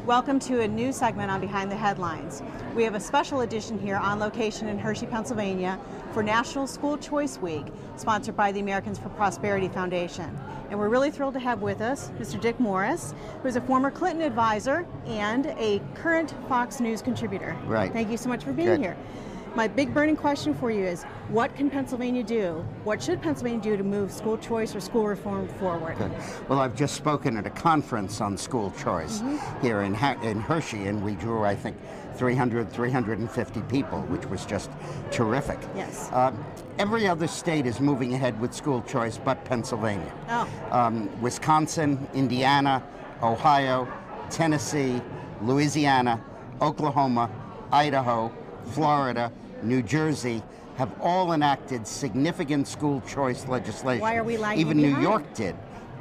Welcome to a new segment on Behind the Headlines. We have a special edition here on location in Hershey, Pennsylvania for National School Choice Week, sponsored by the Americans for Prosperity Foundation. And we're really thrilled to have with us Mr. Dick Morris, who's a former Clinton advisor and a current Fox News contributor. Right. Thank you so much for being here. My big burning question for you is, what can Pennsylvania do? What should Pennsylvania do to move school choice or school reform forward? Good. Well, I've just spoken at a conference on school choice here in Hershey, and we drew, I think, 350 people, which was just terrific. Yes. Every other state is moving ahead with school choice but Pennsylvania. Oh. Wisconsin, Indiana, Ohio, Tennessee, Louisiana, Oklahoma, Idaho, Florida, New Jersey have all enacted significant school choice legislation. Why are we lagging Even behind? New York did.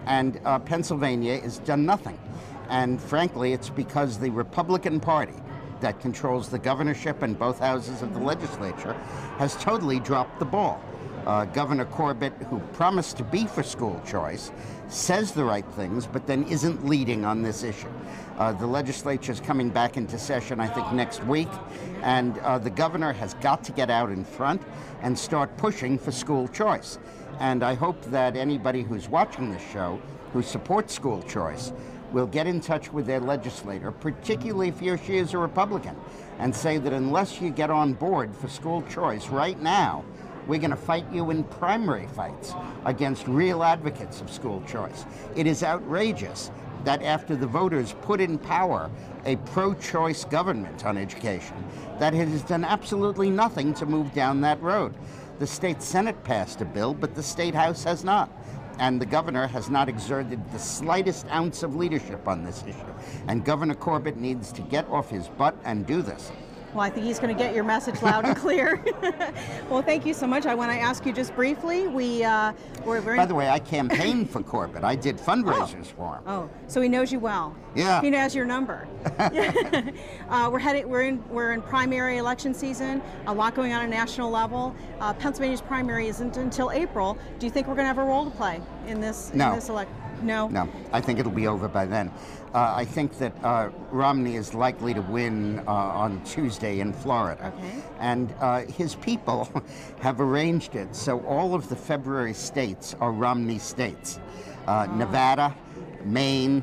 And Pennsylvania has done nothing. And frankly, it's because the Republican Party that controls the governorship and both houses of the legislature has totally dropped the ball. Governor Corbett, who promised to be for school choice, says the right things, but then isn't leading on this issue. The legislature is coming back into session, I think, next week, and the governor has got to get out in front and start pushing for school choice. And I hope that anybody who's watching this show who supports school choice will get in touch with their legislator, particularly if he or she is a Republican, and say that unless you get on board for school choice right now, we're going to fight you in primary fights against real advocates of school choice. It is outrageous that after the voters put in power a pro-choice government on education, that it has done absolutely nothing to move down that road. The state Senate passed a bill, but the state House has not. And the governor has not exerted the slightest ounce of leadership on this issue. And Governor Corbett needs to get off his butt and do this. Well, I think he's going to get your message loud and clear. Well, thank you so much. I want to ask you just briefly, we're very... By the way, I campaigned for Corbett. I did fundraisers for him. Oh, so he knows you well. Yeah. He knows your number. We're in primary election season. A lot going on at a national level. Pennsylvania's primary isn't until April. Do you think we're going to have a role to play in this election? No. No, I think it'll be over by then. I think that Romney is likely to win on Tuesday in Florida. Okay. And his people have arranged it so all of the February states are Romney states. Nevada, Maine,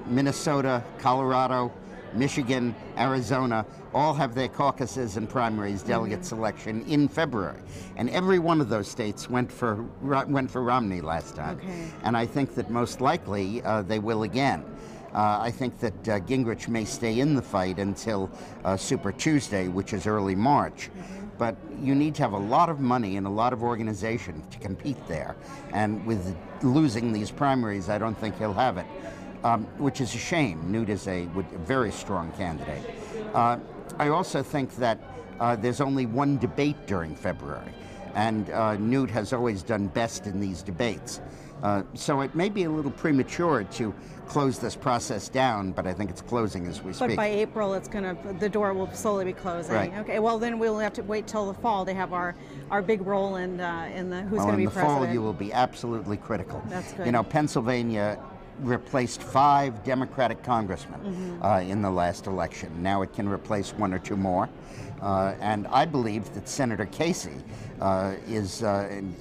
Minnesota, Colorado, Michigan, Arizona, all have their caucuses and primaries delegate selection in February. And every one of those states went for Romney last time. Okay. And I think that most likely they will again. I think that Gingrich may stay in the fight until Super Tuesday, which is early March. But you need to have a lot of money and a lot of organization to compete there. And with losing these primaries, I don't think he'll have it. Which is a shame. Newt is a very strong candidate. I also think that there's only one debate during February, and Newt has always done best in these debates. So it may be a little premature to close this process down, but I think it's closing as we speak. But by April, the door will slowly be closing. Right. Okay. Well, then we'll have to wait till the fall to have our big role in the who's going to be president. In the fall, you will be absolutely critical. That's good. You know, Pennsylvania replaced 5 Democratic congressmen in the last election. Now it can replace 1 or 2 more. And I believe that Senator Casey is an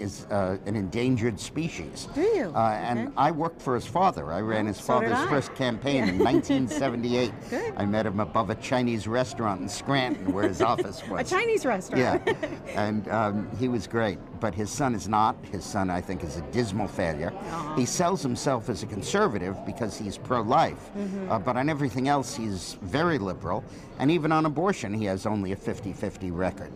endangered species. Do you? And Okay. I worked for his father. I ran his So did father's I. first campaign in 1978. Good. I met him above a Chinese restaurant in Scranton where his office was. A Chinese restaurant. Yeah, and he was great. But his son is not. His son, I think, is a dismal failure. He sells himself as a conservative because he's pro-life. But on everything else, he's very liberal. And even on abortion, he has only a 50-50 record.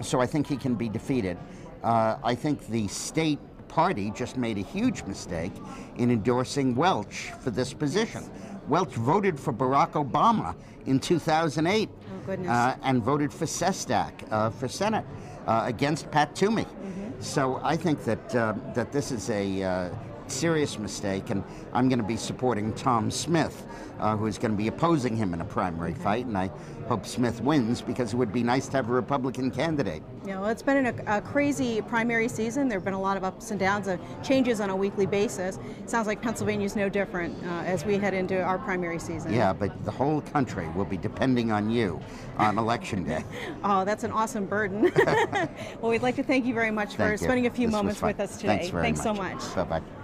So I think he can be defeated. I think the state party just made a huge mistake in endorsing Welch for this position. Welch voted for Barack Obama in 2008 and voted for Sestak for Senate against Pat Toomey. So I think that that this is a serious mistake, and I'm going to be supporting Tom Smith, who is going to be opposing him in a primary fight, and I hope Smith wins because it would be nice to have a Republican candidate. Yeah, well, it's been a crazy primary season. There have been a lot of ups and downs, changes on a weekly basis. It sounds like Pennsylvania's no different as we head into our primary season. Yeah, but the whole country will be depending on you on Election Day. Oh, that's an awesome burden. Well, we'd like to thank you very much for spending a few moments with us today. Thanks very much. So much. Bye-bye.